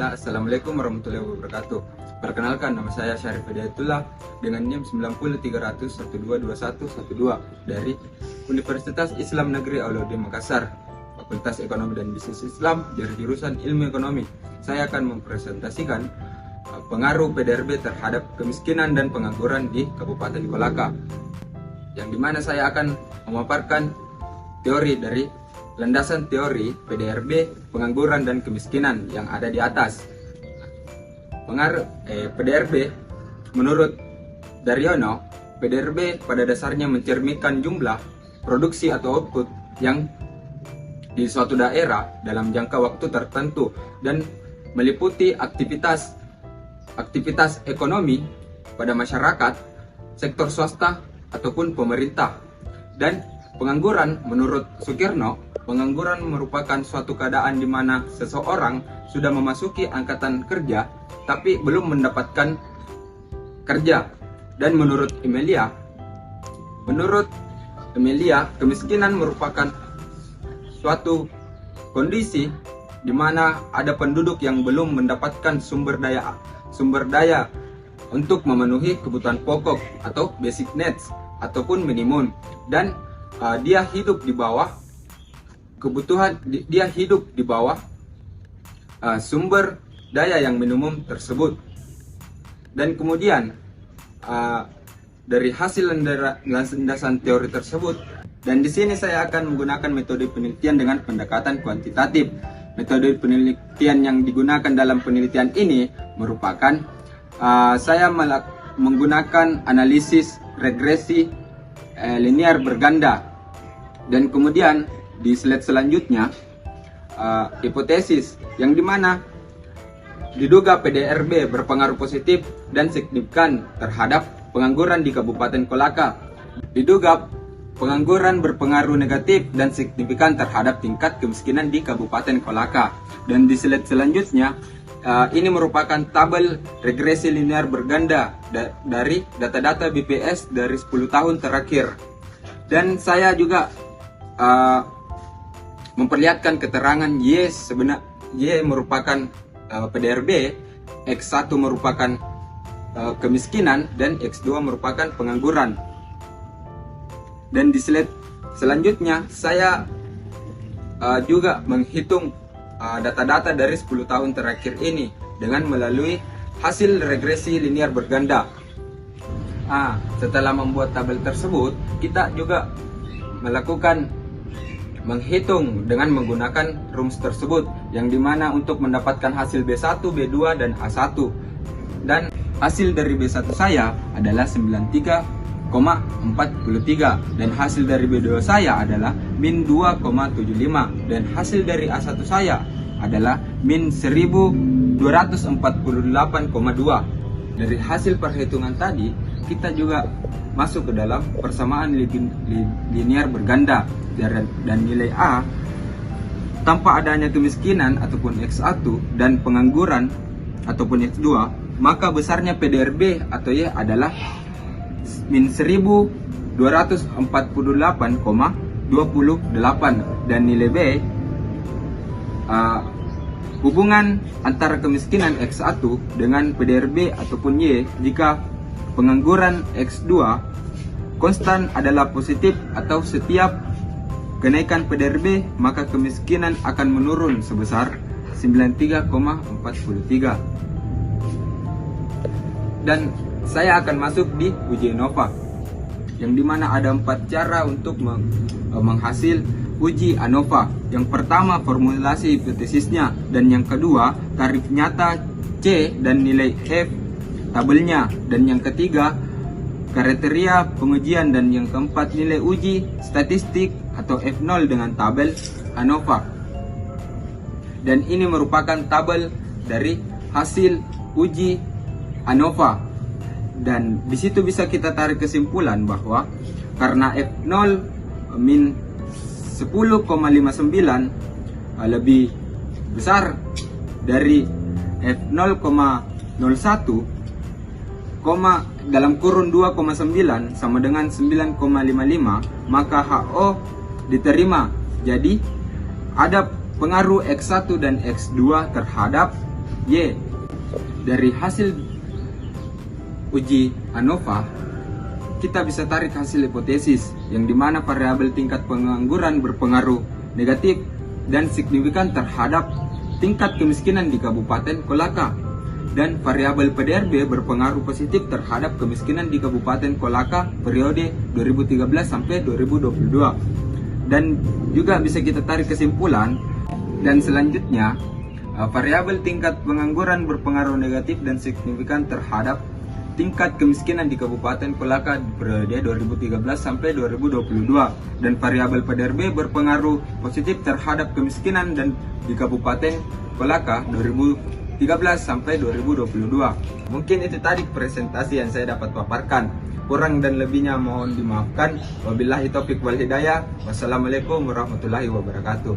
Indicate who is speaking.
Speaker 1: Ya, Assalamualaikum warahmatullahi wabarakatuh. Perkenalkan, nama saya Syarif Hidayatullah dengan NIM 9030012112 dari Universitas Islam Negeri Auladin Makassar, Fakultas Ekonomi dan Bisnis Islam dari jurusan Ilmu Ekonomi. Saya akan mempresentasikan pengaruh PDRB terhadap kemiskinan dan pengangguran di Kabupaten Kolaka, yang dimana saya akan memaparkan teori dari landasan teori PDRB, pengangguran dan kemiskinan yang ada di atas. Pengaruh PDRB, menurut Daryono, PDRB pada dasarnya mencerminkan jumlah produksi atau output yang di suatu daerah dalam jangka waktu tertentu dan meliputi aktivitas ekonomi pada masyarakat, sektor swasta ataupun pemerintah. Dan pengangguran, menurut Sukirno, pengangguran merupakan suatu keadaan di mana seseorang sudah memasuki angkatan kerja tapi belum mendapatkan kerja. Dan menurut Emilia, kemiskinan merupakan suatu kondisi di mana ada penduduk yang belum mendapatkan sumber daya untuk memenuhi kebutuhan pokok atau basic needs ataupun minimum, dan dia hidup di bawah sumber daya yang minimum tersebut. Dan kemudian dari hasil landasan teori tersebut, dan di sini saya akan menggunakan metode penelitian dengan pendekatan kuantitatif. Metode penelitian yang digunakan dalam penelitian ini merupakan saya menggunakan analisis regresi linear berganda. Dan kemudian di slide selanjutnya, hipotesis yang dimana diduga PDRB berpengaruh positif dan signifikan terhadap pengangguran di Kabupaten Kolaka. Diduga pengangguran berpengaruh negatif dan signifikan terhadap tingkat kemiskinan di Kabupaten Kolaka. Dan di slide selanjutnya, ini merupakan tabel regresi linear berganda dari data-data BPS dari 10 tahun terakhir. Dan saya juga memperlihatkan keterangan Y merupakan PDRB, X1 merupakan kemiskinan, dan X2 merupakan pengangguran. Dan di slide selanjutnya saya juga menghitung data-data dari 10 tahun terakhir ini dengan melalui hasil regresi linear berganda. Setelah membuat tabel tersebut, kita juga menghitung dengan menggunakan rumus tersebut, yang dimana untuk mendapatkan hasil B1, B2, dan A1. Dan hasil dari B1 saya adalah 93,43, dan hasil dari B2 saya adalah min 2,75, dan hasil dari A1 saya adalah min 1248,2. Dari hasil perhitungan tadi, kita juga masuk ke dalam persamaan linear berganda, dan nilai A tanpa adanya kemiskinan ataupun X1 dan pengangguran ataupun X2, maka besarnya PDRB atau Y adalah min 1248,28, dan nilai B hubungan antara kemiskinan X1 dengan PDRB ataupun Y jika pengangguran X2 konstan adalah positif, atau setiap kenaikan PDRB maka kemiskinan akan menurun sebesar 93,43. Dan saya akan masuk di uji ANOVA, yang dimana ada 4 cara untuk menghasil uji ANOVA. Yang pertama, formulasi hipotesisnya, dan yang kedua, tarif nyata C dan nilai F tabelnya, dan yang ketiga, kriteria pengujian, dan yang keempat, nilai uji statistik atau F0 dengan tabel ANOVA. Dan ini merupakan tabel dari hasil uji ANOVA. Dan di situ bisa kita tarik kesimpulan bahwa karena F0 min 10,59 lebih besar dari F0,01, dalam kurun 2,9 sama dengan 9,55, maka HO diterima. Jadi ada pengaruh X1 dan X2 terhadap Y. Dari hasil uji ANOVA, kita bisa tarik hasil hipotesis yang dimana variabel tingkat pengangguran berpengaruh negatif dan signifikan terhadap tingkat kemiskinan di Kabupaten Kolaka, dan variabel PDRB berpengaruh positif terhadap kemiskinan di Kabupaten Kolaka periode 2013 sampai 2022. Dan juga bisa kita tarik kesimpulan, dan selanjutnya variabel tingkat pengangguran berpengaruh negatif dan signifikan terhadap tingkat kemiskinan di Kabupaten Kolaka periode 2013 sampai 2022, dan variabel PDRB berpengaruh positif terhadap kemiskinan dan di Kabupaten Kolaka 2013 sampai 2022. Mungkin itu tadi presentasi yang saya dapat paparkan. Kurang dan lebihnya mohon dimaafkan. Wabillahi taufiq wal hidayah. Wassalamualaikum warahmatullahi wabarakatuh.